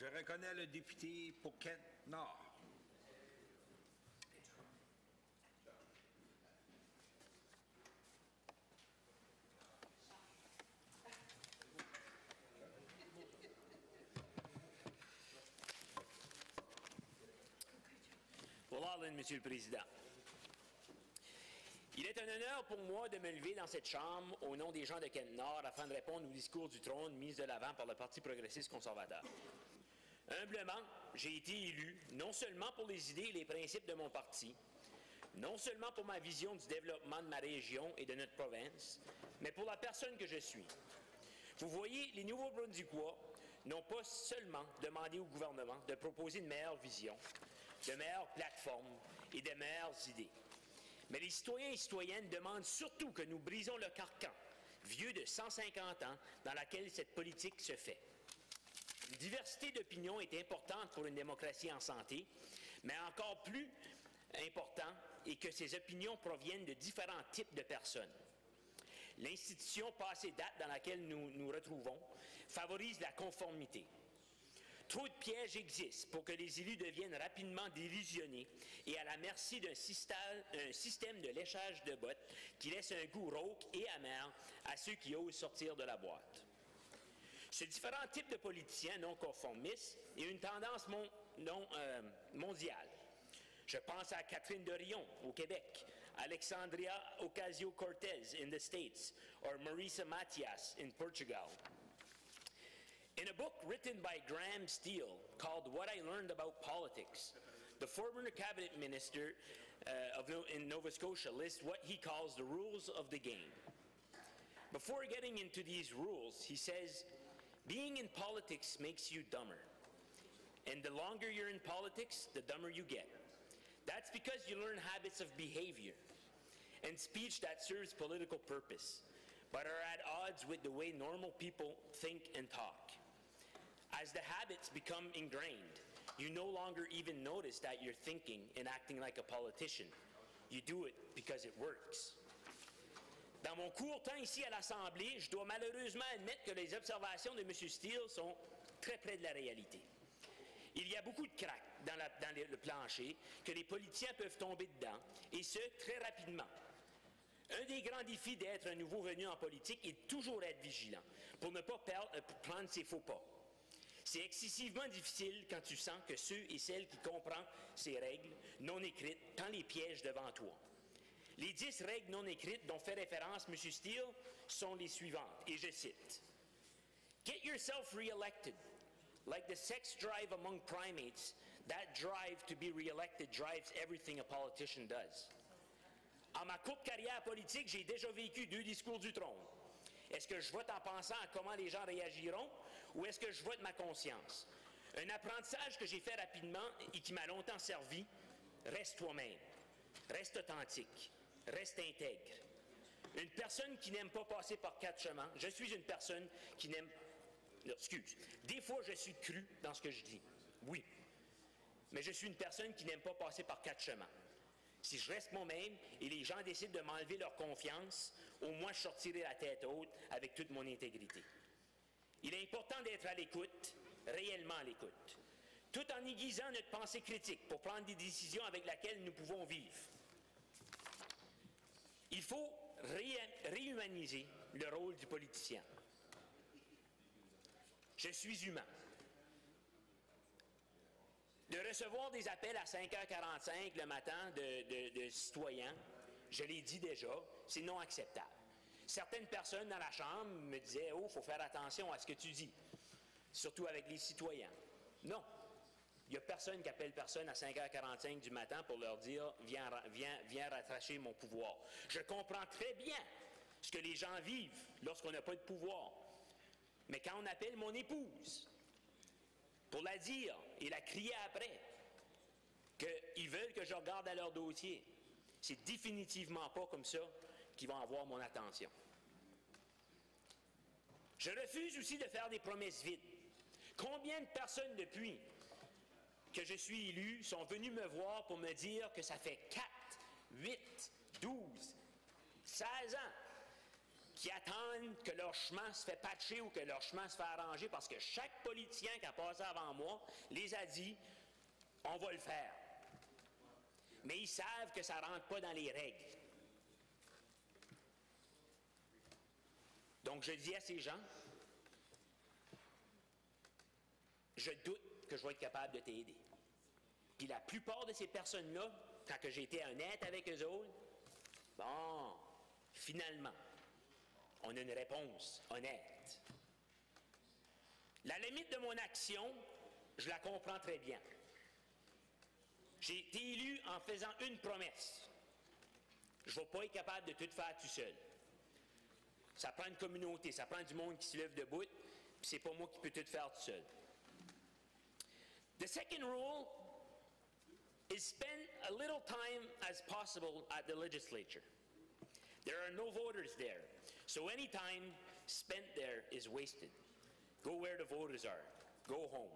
Je reconnais le député pour Kent-Nord. Pour Lawlin, Monsieur le Président. Il est un honneur pour moi de me lever dans cette Chambre au nom des gens de Kent-Nord afin de répondre au discours du trône mis de l'avant par le Parti progressiste conservateur. Humblement, j'ai été élu non seulement pour les idées et les principes de mon parti, non seulement pour ma vision du développement de ma région et de notre province, mais pour la personne que je suis. Vous voyez, les Nouveaux-Brunswickois n'ont pas seulement demandé au gouvernement de proposer une meilleure vision, de meilleures plateformes et de meilleures idées. Mais les citoyens et citoyennes demandent surtout que nous brisons le carcan, vieux de 150 ans, dans lequel cette politique se fait. Une diversité d'opinions est importante pour une démocratie en santé, mais encore plus important est que ces opinions proviennent de différents types de personnes. L'institution passée date dans laquelle nous nous retrouvons favorise la conformité. Trop de pièges existent pour que les élus deviennent rapidement délusionnés et à la merci d'un système de léchage de bottes qui laisse un goût rauque et amer à ceux qui osent sortir de la boîte. Ces différents types de politiciens non conformistes et une tendance mondiale. Je pense à Catherine Dorion au Québec, Alexandria Ocasio-Cortez in the States, or Marisa Matias in Portugal. In a book written by Graham Steele called What I Learned About Politics, the former cabinet minister in Nova Scotia lists what he calls the rules of the game. Before getting into these rules, he says, being in politics makes you dumber. And the longer you're in politics, the dumber you get. That's because you learn habits of behavior and speech that serves political purpose, but are at odds with the way normal people think and talk. As the habits become ingrained, you no longer even notice that you're thinking and acting like a politician. You do it because it works. Dans mon court temps ici à l'Assemblée, je dois malheureusement admettre que les observations de M. Steele sont très près de la réalité. Il y a beaucoup de cracks dans le plancher que les politiciens peuvent tomber dedans, et ce, très rapidement. Un des grands défis d'être un nouveau venu en politique est de toujours être vigilant, pour ne pas prendre ses faux pas. C'est excessivement difficile quand tu sens que ceux et celles qui comprennent ces règles non écrites tendent les pièges devant toi. Les 10 règles non écrites dont fait référence M. Steele sont les suivantes, et je cite. Get yourself re-elected. Like the sex drive among primates, that drive to be re-elected drives everything a politician does. En ma courte carrière politique, j'ai déjà vécu 2 discours du trône. Est-ce que je vote en pensant à comment les gens réagiront ou est-ce que je vote ma conscience? Un apprentissage que j'ai fait rapidement et qui m'a longtemps servi, reste toi-même, reste authentique, reste intègre. Une personne qui n'aime pas passer par 4 chemins, je suis une personne qui n'aime... Excuse, des fois je suis cru dans ce que je dis, oui, mais je suis une personne qui n'aime pas passer par 4 chemins. Si je reste moi-même et les gens décident de m'enlever leur confiance, au moins je sortirai la tête haute avec toute mon intégrité. Il est important d'être à l'écoute, réellement à l'écoute, tout en aiguisant notre pensée critique pour prendre des décisions avec lesquelles nous pouvons vivre. Il faut réhumaniser le rôle du politicien. Je suis humain. De recevoir des appels à 5h45 le matin de citoyens, je l'ai dit déjà, c'est non acceptable. Certaines personnes dans la Chambre me disaient « Oh, il faut faire attention à ce que tu dis, surtout avec les citoyens. » Non. Il n'y a personne qui appelle personne à 5h45 du matin pour leur dire « Viens rattracher mon pouvoir. » Je comprends très bien ce que les gens vivent lorsqu'on n'a pas de pouvoir. Mais quand on appelle mon épouse pour la dire et la crier après qu'ils veulent que je regarde à leur dossier, c'est définitivement pas comme ça qu'ils vont avoir mon attention. Je refuse aussi de faire des promesses vides. Combien de personnes depuis que je suis élu sont venues me voir pour me dire que ça fait 4, 8, 12, 16 ans qui attendent que leur chemin se fait patcher ou que leur chemin se fait arranger parce que chaque politicien qui a passé avant moi les a dit « on va le faire ». Mais ils savent que ça ne rentre pas dans les règles. Donc je dis à ces gens, je doute que je vais être capable de t'aider. Puis la plupart de ces personnes-là, quand j'ai été honnête avec eux autres, bon, finalement, on a une réponse honnête. La limite de mon action, je la comprends très bien. J'ai été élu en faisant une promesse. Je ne vais pas être capable de tout faire tout seul. Ça prend une communauté, ça prend du monde qui se lève debout, puis c'est pas moi qui peux tout faire tout seul. The second rule is spend a little time as possible at the legislature. There are no voters there, so any time spent there is wasted. Go where the voters are. Go home.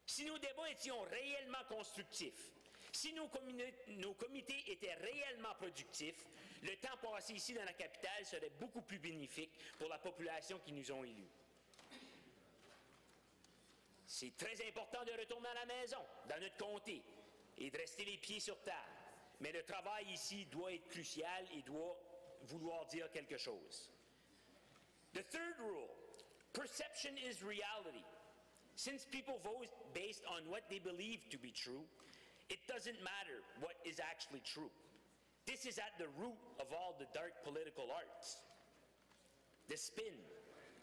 Si nos débats étaient réellement constructifs, si nos comités étaient réellement productifs, le temps passé ici dans la capitale serait beaucoup plus bénéfique pour la population qui nous ont élus. C'est très important de retourner à la maison, dans notre comté, et de rester les pieds sur terre. Mais le travail ici doit être crucial et doit vouloir dire quelque chose. The third rule, perception is reality. Since people vote based on what they believe to be true, it doesn't matter what is actually true. This is at the root of all the dark political arts. The spin.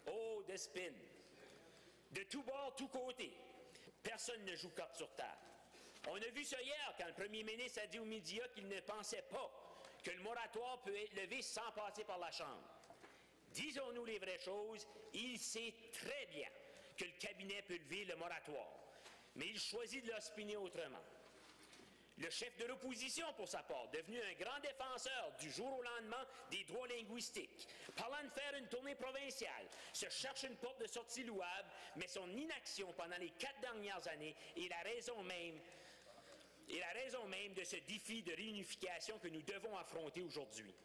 Oh, the spin. De tous bords, tous côtés, personne ne joue carte sur table. On a vu ça hier quand le premier ministre a dit aux médias qu'il ne pensait pas que le moratoire peut être levé sans passer par la Chambre. Disons-nous les vraies choses, il sait très bien que le cabinet peut lever le moratoire, mais il choisit de le spinner autrement. Le chef de l'opposition, pour sa part, devenu un grand défenseur du jour au lendemain des droits linguistiques, parlant de faire une tournée provinciale, se cherche une porte de sortie louable, mais son inaction pendant les 4 dernières années est la raison même de ce défi de réunification que nous devons affronter aujourd'hui.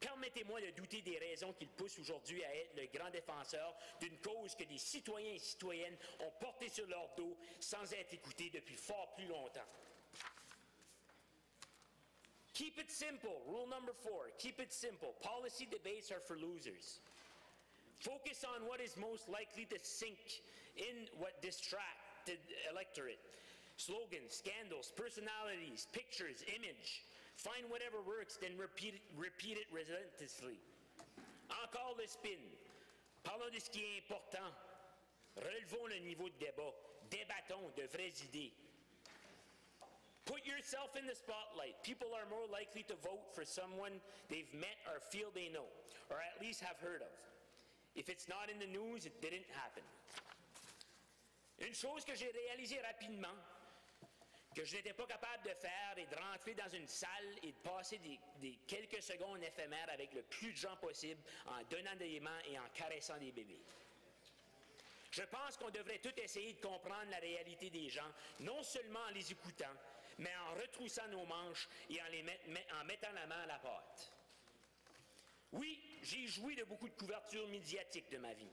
Permettez-moi de douter des raisons qui le poussent aujourd'hui à être le grand défenseur d'une cause que des citoyens et citoyennes ont portée sur leur dos sans être écoutés depuis fort plus longtemps. Keep it simple. Rule number 4. Keep it simple. Policy debates are for losers. Focus on what is most likely to sink in what distract the electorate. Slogans, scandals, personalities, pictures, image. Find whatever works, then repeat it relentlessly. Encore le spin. Parlons de ce qui est important. Relevons le niveau de débat. Débattons de vraies idées. Put yourself in the spotlight. People are more likely to vote for someone they've met or feel they know, or at least have heard of. If it's not in the news, it didn't happen. Une chose que j'ai réalisée rapidement, que je n'étais pas capable de faire, est de rentrer dans une salle et de passer des quelques secondes éphémères avec le plus de gens possible en donnant des mains et en caressant des bébés. Je pense qu'on devrait tous essayer de comprendre la réalité des gens, non seulement en les écoutant, mais en retroussant nos manches et en mettant la main à la pâte. Oui, j'ai joui de beaucoup de couvertures médiatiques de ma vie.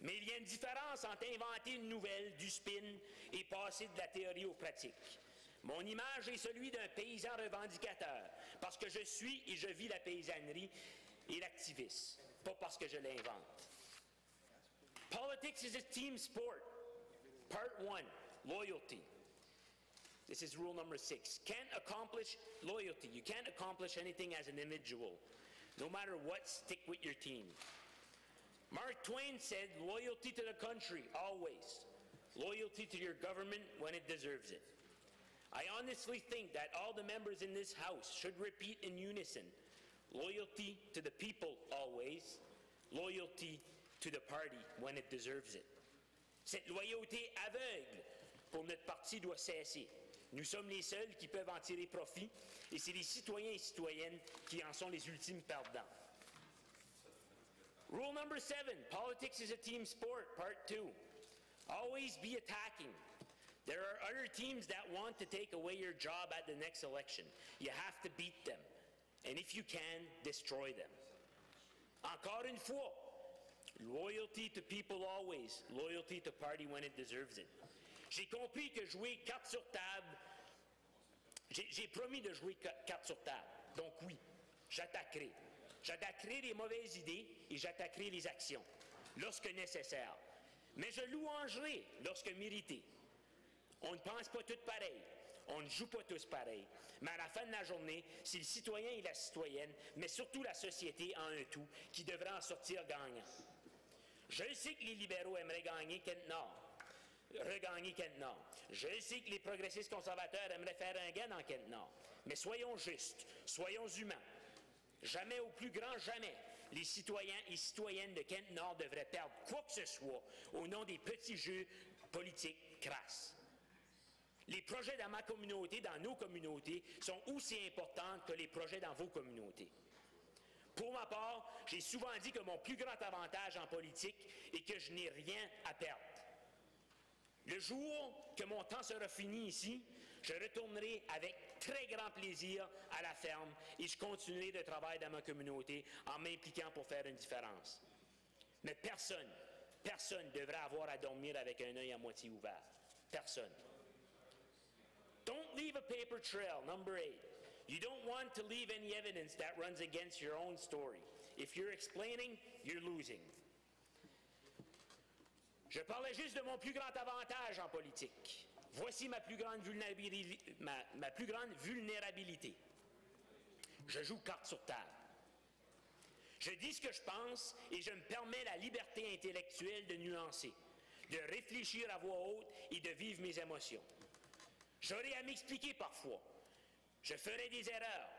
Mais il y a une différence entre inventer une nouvelle, du spin, et passer de la théorie aux pratiques. Mon image est celui d'un paysan revendicateur, parce que je suis et je vis la paysannerie et l'activisme, pas parce que je l'invente. Politics is a team sport. Part 1, loyalty. This is rule number 6. Can't accomplish loyalty. You can't accomplish anything as an individual. No matter what, stick with your team. Mark Twain said, loyalty to the country, always. Loyalty to your government when it deserves it. I honestly think that all the members in this House should repeat in unison, loyalty to the people, always. Loyalty to the party when it deserves it. Cette loyauté aveugle pour notre parti doit cesser. Nous sommes les seuls qui peuvent en tirer profit et c'est les citoyens et citoyennes qui en sont les ultimes perdants. Rule number 7, politics is a team sport, part 2. Always be attacking. There are other teams that want to take away your job at the next election. You have to beat them. And if you can, destroy them. Encore une fois, loyalty to people always, loyalty to party when it deserves it. J'ai compris que jouer carte sur table, j'ai promis de jouer carte sur table. Donc oui, j'attaquerai. J'attaquerai les mauvaises idées et j'attaquerai les actions, lorsque nécessaire. Mais je louangerai lorsque mérité. On ne pense pas tous pareil. On ne joue pas tous pareil. Mais à la fin de la journée, c'est le citoyen et la citoyenne, mais surtout la société en un tout, qui devrait en sortir gagnant. Je sais que les libéraux aimeraient gagner Kent-Nord, regagner Kent-Nord. Je sais que les progressistes conservateurs aimeraient faire un gain dans Kent-Nord. Mais soyons justes, soyons humains. Jamais au plus grand jamais, les citoyens et citoyennes de Kent-Nord devraient perdre quoi que ce soit au nom des petits jeux politiques crasses. Les projets dans ma communauté, dans nos communautés, sont aussi importants que les projets dans vos communautés. Pour ma part, j'ai souvent dit que mon plus grand avantage en politique est que je n'ai rien à perdre. Le jour que mon temps sera fini ici, je retournerai avec très grand plaisir à la ferme et je continuerai de travailler dans ma communauté en m'impliquant pour faire une différence. Mais personne devrait avoir à dormir avec un œil à moitié ouvert. Personne. Don't leave a paper trail, number 8. You don't want to leave any evidence that runs against your own story. If you're explaining, you're losing. Je parlais juste de mon plus grand avantage en politique. Voici ma plus grande vulnérabilité. Je joue carte sur table. Je dis ce que je pense et je me permets la liberté intellectuelle de nuancer, de réfléchir à voix haute et de vivre mes émotions. J'aurai à m'expliquer parfois. Je ferai des erreurs,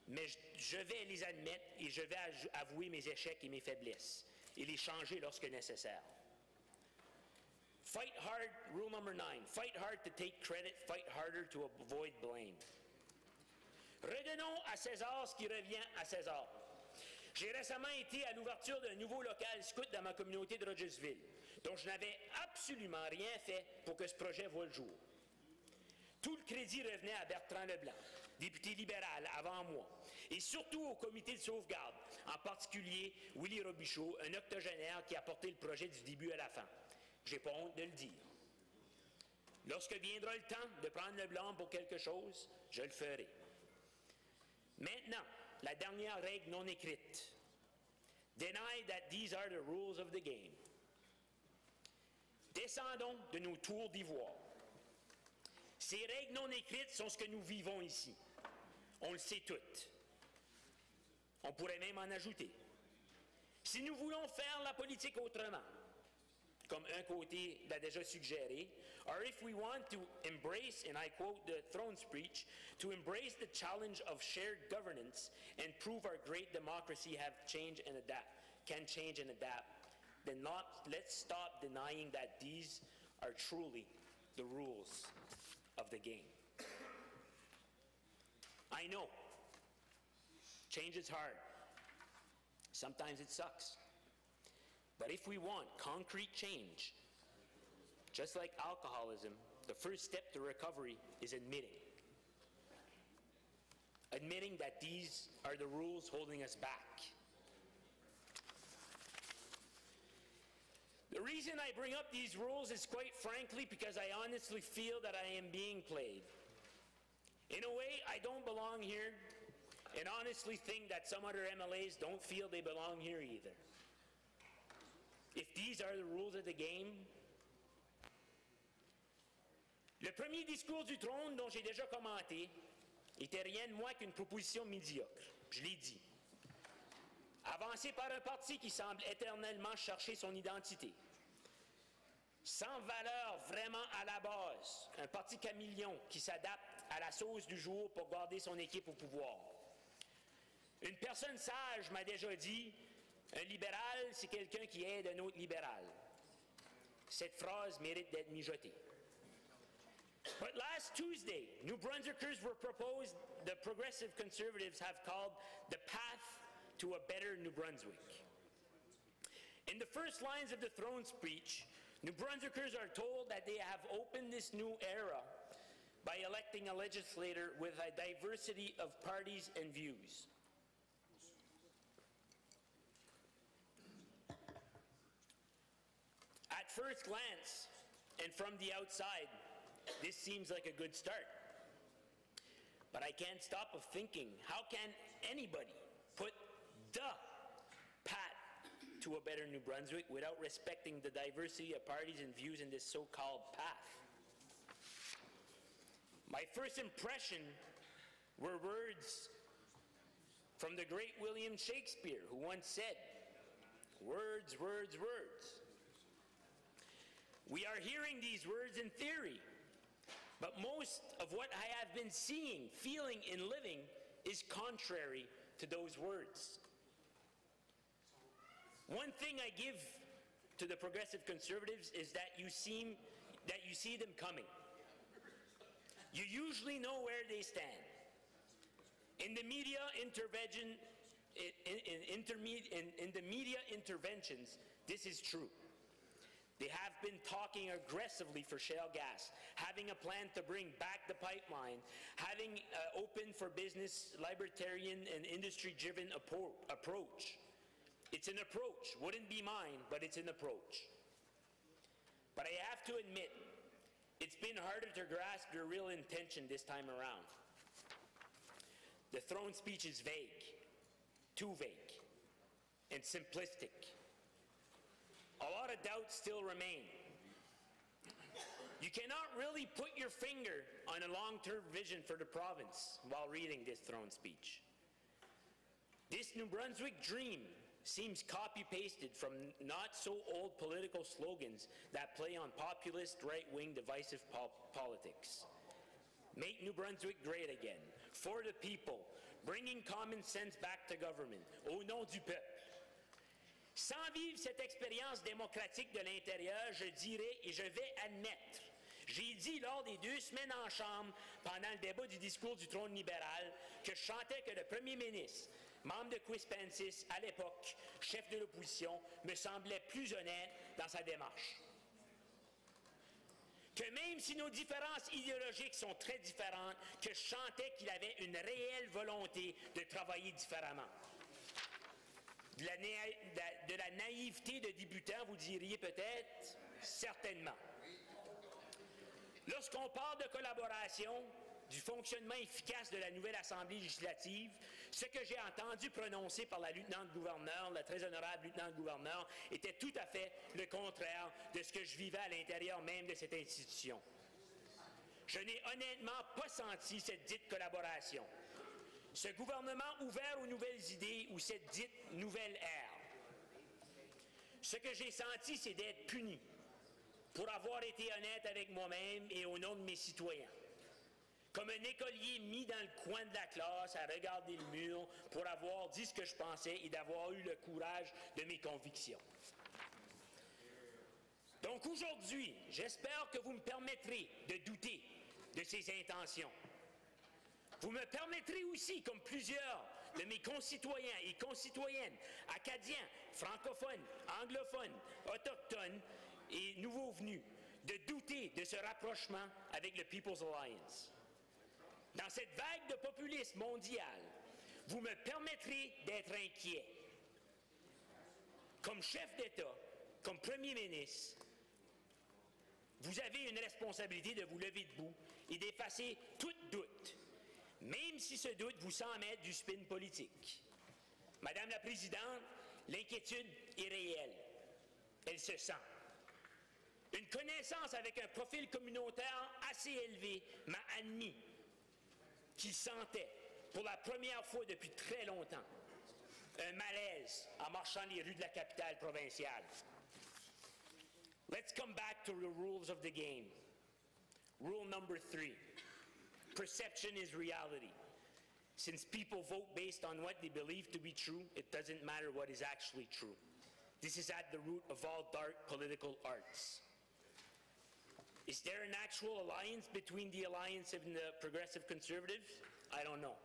mais je vais les admettre et je vais avouer mes échecs et mes faiblesses et les changer lorsque nécessaire. Fight hard, rule number 9. Fight hard to take credit, fight harder to avoid blame. Redonnons à César ce qui revient à César. J'ai récemment été à l'ouverture d'un nouveau local scout dans ma communauté de Rogersville, dont je n'avais absolument rien fait pour que ce projet voie le jour. Tout le crédit revenait à Bertrand Leblanc, député libéral avant moi, et surtout au comité de sauvegarde, en particulier Willy Robichaud, un octogénaire qui a porté le projet du début à la fin. J'ai pas honte de le dire. Lorsque viendra le temps de prendre le blanc pour quelque chose, je le ferai. Maintenant, la dernière règle non écrite. Deny that these are the rules of the game. Descendons de nos tours d'ivoire. Ces règles non écrites sont ce que nous vivons ici. On le sait toutes. On pourrait même en ajouter. Si nous voulons faire la politique autrement, comme un côté l'a déjà suggéré, or if we want to embrace, and I quote the throne speech, to embrace the challenge of shared governance and prove our great democracy can change and adapt, then let's stop denying that these are truly the rules of the game. I know, change is hard. Sometimes it sucks. But if we want concrete change, just like alcoholism, the first step to recovery is admitting that these are the rules holding us back. The reason I bring up these rules is quite frankly because I honestly feel that I am being played. In a way, I don't belong here, and honestly think that some other MLAs don't feel they belong here either. If these are the rules of the game. Le premier discours du trône dont j'ai déjà commenté était rien de moins qu'une proposition médiocre. Je l'ai dit. Avancée par un parti qui semble éternellement chercher son identité. Sans valeur vraiment à la base. Un parti caméléon qui s'adapte à la sauce du jour pour garder son équipe au pouvoir. Une personne sage m'a déjà dit: un libéral, c'est quelqu'un qui aide un autre libéral. Cette phrase mérite d'être mijotée. But last Tuesday, New Brunswickers were proposed, the progressive conservatives have called the path to a better New Brunswick. In the first lines of the throne speech, New Brunswickers are told that they have opened this new era by electing a legislator with a diversity of parties and views. first glance and from the outside, this seems like a good start. But I can't stop of thinking, how can anybody put the path to a better New Brunswick without respecting the diversity of parties and views in this so-called path? My first impression were words from the great William Shakespeare, who once said, "Words, words, words." We are hearing these words in theory, but most of what I have been seeing, feeling, and living is contrary to those words. One thing I give to the Progressive Conservatives is that you see them coming. You usually know where they stand. In the media interventions, this is true. They have been talking aggressively for shale gas, having a plan to bring back the pipeline, having open for business, libertarian, and industry-driven approach. It's an approach. Wouldn't be mine, but it's an approach. But I have to admit, it's been harder to grasp their real intention this time around. The throne speech is vague, too vague, and simplistic. A lot of doubts still remain. You cannot really put your finger on a long-term vision for the province while reading this throne speech. This New Brunswick dream seems copy-pasted from not-so-old political slogans that play on populist, right-wing, divisive politics. Make New Brunswick great again, for the people, bringing common sense back to government, au nom du peuple. Sans vivre cette expérience démocratique de l'intérieur, je dirais et je vais admettre, j'ai dit lors des 2 semaines en chambre pendant le débat du discours du trône libéral que je sentais que le premier ministre, membre de Quispamsis à l'époque, chef de l'opposition, me semblait plus honnête dans sa démarche. Que même si nos différences idéologiques sont très différentes, que je sentais qu'il avait une réelle volonté de travailler différemment. De la naïveté de débutant, vous diriez peut-être? Certainement. Lorsqu'on parle de collaboration, du fonctionnement efficace de la nouvelle Assemblée législative, ce que j'ai entendu prononcer par la lieutenant-gouverneur, la très honorable lieutenant-gouverneur, était tout à fait le contraire de ce que je vivais à l'intérieur même de cette institution. Je n'ai honnêtement pas senti cette dite collaboration. Ce gouvernement ouvert aux nouvelles idées ou cette dite nouvelle ère. Ce que j'ai senti, c'est d'être puni pour avoir été honnête avec moi-même et au nom de mes citoyens. Comme un écolier mis dans le coin de la classe à regarder le mur pour avoir dit ce que je pensais et d'avoir eu le courage de mes convictions. Donc aujourd'hui, j'espère que vous me permettrez de douter de ces intentions. Vous me permettrez aussi, comme plusieurs de mes concitoyens et concitoyennes, acadiens, francophones, anglophones, autochtones et nouveaux venus, de douter de ce rapprochement avec le People's Alliance. Dans cette vague de populisme mondial, vous me permettrez d'être inquiet. Comme chef d'État, comme premier ministre, vous avez une responsabilité de vous lever debout et d'effacer tout doute, même si ce doute vous semble être du spin politique. Madame la Présidente, l'inquiétude est réelle. Elle se sent. Une connaissance avec un profil communautaire assez élevé m'a admis qu'il sentait, pour la première fois depuis très longtemps, un malaise en marchant les rues de la capitale provinciale. Let's come back to the rules of the game. Rule number 3. Perception is reality. Since people vote based on what they believe to be true, it doesn't matter what is actually true. This is at the root of all dark political arts. Is there an actual alliance between the Alliance and the Progressive Conservatives? I don't know.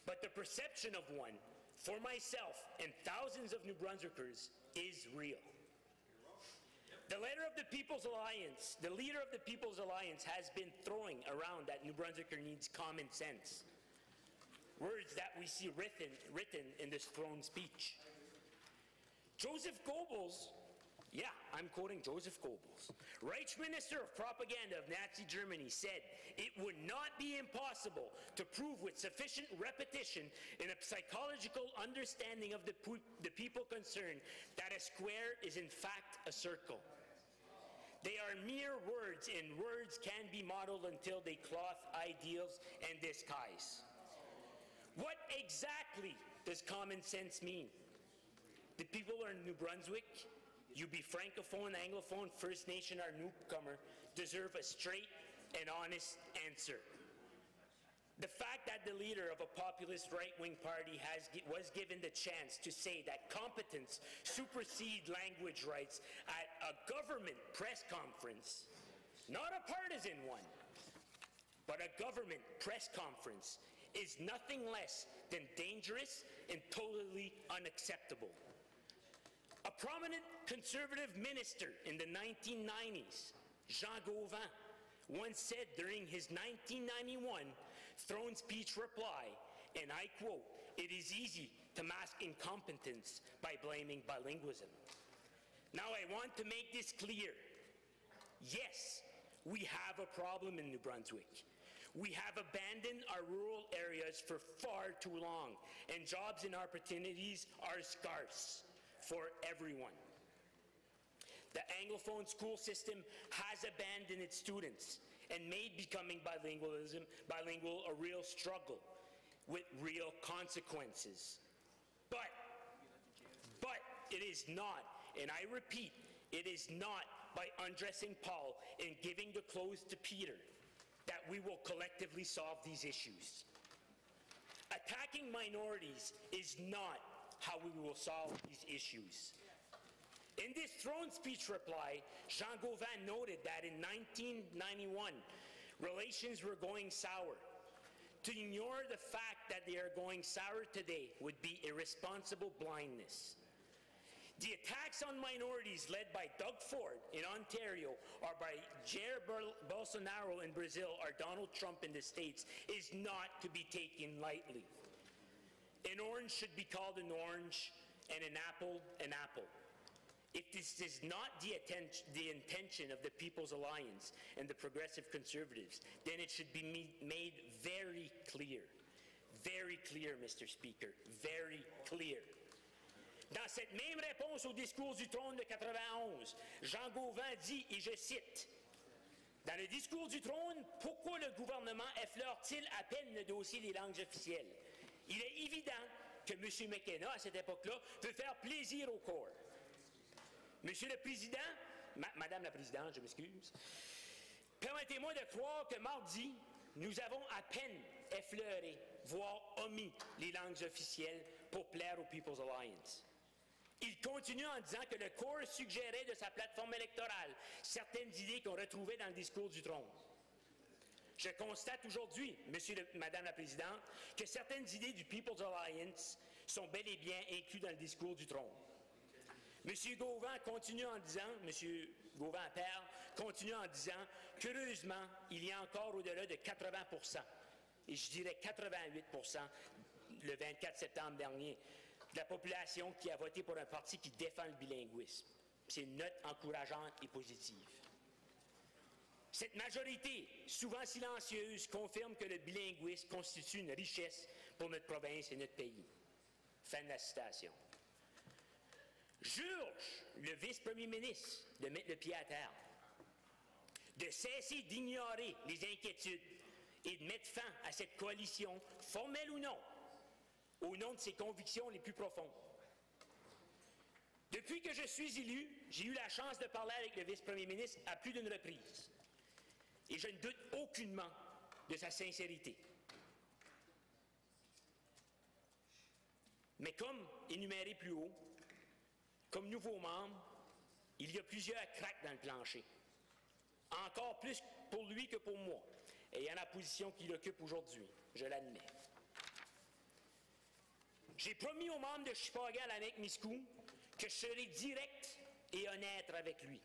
But the perception of one, for myself and thousands of New Brunswickers, is real. The leader of the People's Alliance has been throwing around that New Brunswicker needs common sense. Words that we see written in this throne speech. Joseph Goebbels Yeah, I'm quoting Joseph Goebbels. Reich Minister of Propaganda of Nazi Germany said it would not be impossible to prove with sufficient repetition and a psychological understanding of the people concerned that a square is in fact a circle. They are mere words, and words can be modeled until they cloth ideals and disguise. What exactly does common sense mean? The people in New Brunswick, you be Francophone, Anglophone, First Nation, or newcomer, deserve a straight and honest answer. The fact that the leader of a populist right-wing party was given the chance to say that competence supersedes language rights at a government press conference, not a partisan one, but a government press conference, is nothing less than dangerous and totally unacceptable. A prominent conservative minister in the 1990s, Jean Gauvin, once said during his 1991 throne speech reply, and I quote, "It is easy to mask incompetence by blaming bilingualism." Now I want to make this clear. Yes, we have a problem in New Brunswick. We have abandoned our rural areas for far too long, and jobs and opportunities are scarce for everyone. The Anglophone school system has abandoned its students and made becoming bilingual a real struggle with real consequences. But it is not, and I repeat, it is not by undressing Paul and giving the clothes to Peter that we will collectively solve these issues. Attacking minorities is not how we will solve these issues. In this throne speech reply, Jean Gauvin noted that in 1991, relations were going sour. To ignore the fact that they are going sour today would be irresponsible blindness. The attacks on minorities led by Doug Ford in Ontario or by Jair Bolsonaro in Brazil or Donald Trump in the States is not to be taken lightly. An orange should be called an orange and an apple an apple. If this is not the intention of the People's Alliance and the Progressive Conservatives, then it should be made very clear, Mr. Speaker, very clear. Dans cette même réponse au discours du trône de 91, Jean Gauvin dit, et je cite, « Dans le discours du trône, pourquoi le gouvernement effleure-t-il à peine le dossier des langues officielles? Il est évident que M. McKenna, à cette époque-là, veut faire plaisir au corps. Monsieur le Président, Madame la Présidente, je m'excuse, permettez-moi de croire que mardi, nous avons à peine effleuré, voire omis les langues officielles pour plaire au People's Alliance. Il continue en disant que le corps suggérait de sa plateforme électorale certaines idées qu'on retrouvait dans le discours du trône. Je constate aujourd'hui, Madame la Présidente, que certaines idées du People's Alliance sont bel et bien incluses dans le discours du trône. M. Gauvin continue en disant, M. Gauvin-Père continue en disant, curieusement, il y a encore au-delà de 80%, et je dirais 88% le 24 septembre dernier, de la population qui a voté pour un parti qui défend le bilinguisme. C'est une note encourageante et positive. Cette majorité, souvent silencieuse, confirme que le bilinguisme constitue une richesse pour notre province et notre pays. Fin de la citation. J'urge le vice-premier ministre de mettre le pied à terre, de cesser d'ignorer les inquiétudes et de mettre fin à cette coalition, formelle ou non, au nom de ses convictions les plus profondes. Depuis que je suis élu, j'ai eu la chance de parler avec le vice-premier ministre à plus d'une reprise. Et je ne doute aucunement de sa sincérité. Mais comme énuméré plus haut, comme nouveau membre, il y a plusieurs craques dans le plancher. Encore plus pour lui que pour moi, ayant la position qu'il occupe aujourd'hui, je l'admets. J'ai promis aux membres de Shippagan-Lac-Miscou que je serai direct et honnête avec lui,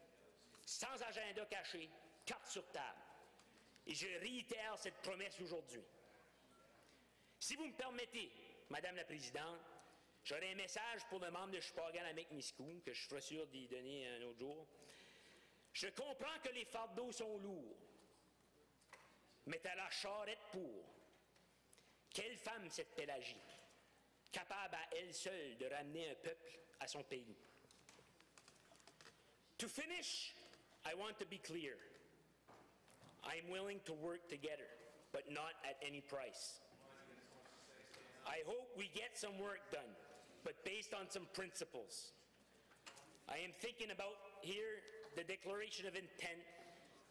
sans agenda caché, carte sur table. Et je réitère cette promesse aujourd'hui. Si vous me permettez, Madame la Présidente, J'aurais un message pour le membre de Chupagan à Miskou, que je serai sûr d'y donner un autre jour. Je comprends que les fardeaux sont lourds, mais t'as la charrette pour. Quelle femme, cette Pélagie, capable à elle seule de ramener un peuple à son pays. To finish, I want to be clear. I am willing to work together, but not at any price. I hope we get some work done, but based on some principles. I am thinking about here the declaration of intent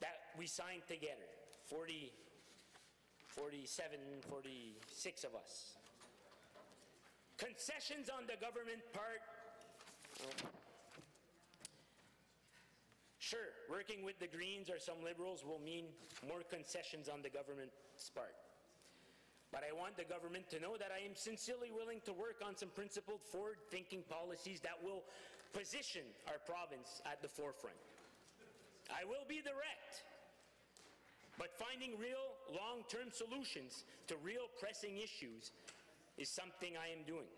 that we signed together, 47, 46 of us. Concessions on the government part. Sure, working with the Greens or some Liberals will mean more concessions on the government's part. But I want the government to know that I am sincerely willing to work on some principled, forward-thinking policies that will position our province at the forefront. I will be direct, but finding real, long-term solutions to real pressing issues is something I am doing.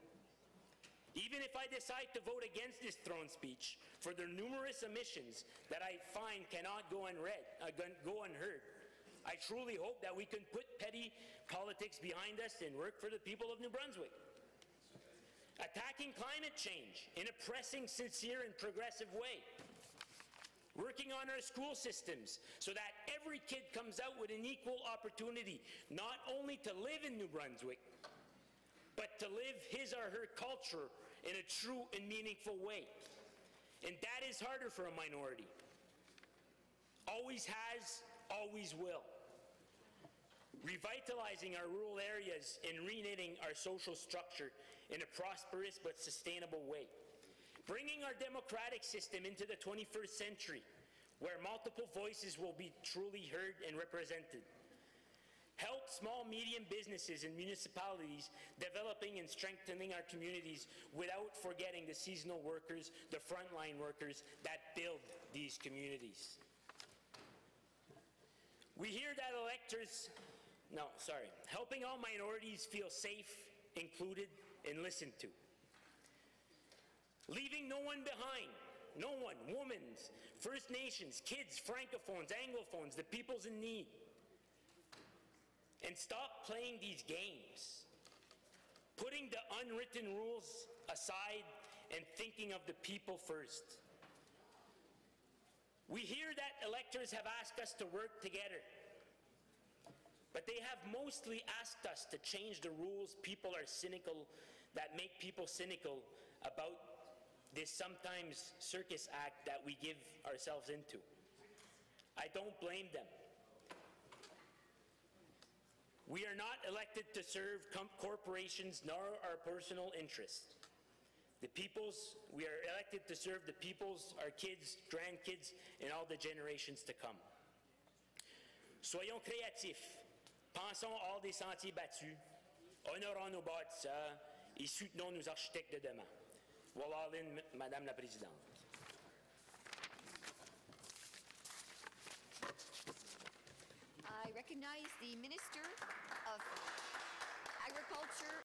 Even if I decide to vote against this throne speech for the numerous omissions that I find cannot go unheard, I truly hope that we can put petty politics behind us and work for the people of New Brunswick. Attacking climate change in a pressing, sincere, and progressive way. Working on our school systems so that every kid comes out with an equal opportunity, not only to live in New Brunswick, but to live his or her culture in a true and meaningful way. And that is harder for a minority. Always has, always will. Revitalizing our rural areas and reknitting our social structure in a prosperous but sustainable way. Bringing our democratic system into the 21st century, where multiple voices will be truly heard and represented. Help small, medium businesses and municipalities developing and strengthening our communities without forgetting the seasonal workers, the frontline workers that build these communities. We hear that helping all minorities feel safe, included, and listened to. Leaving no one behind. No one, women, First Nations, kids, Francophones, Anglophones, the peoples in need. And stop playing these games. Putting the unwritten rules aside and thinking of the people first. We hear that electors have asked us to work together. But they have mostly asked us to change the rules that make people cynical about this sometimes circus act that we give ourselves into. I don't blame them. We are not elected to serve corporations nor our personal interests. We are elected to serve the peoples, our kids, grandkids, and all the generations to come. Soyons créatifs. Pensons hors des sentiers battus. Honorons nos bâtisseurs et soutenons nos architectes de demain. Voilà, Madame la Présidente. I recognize the Minister of Agriculture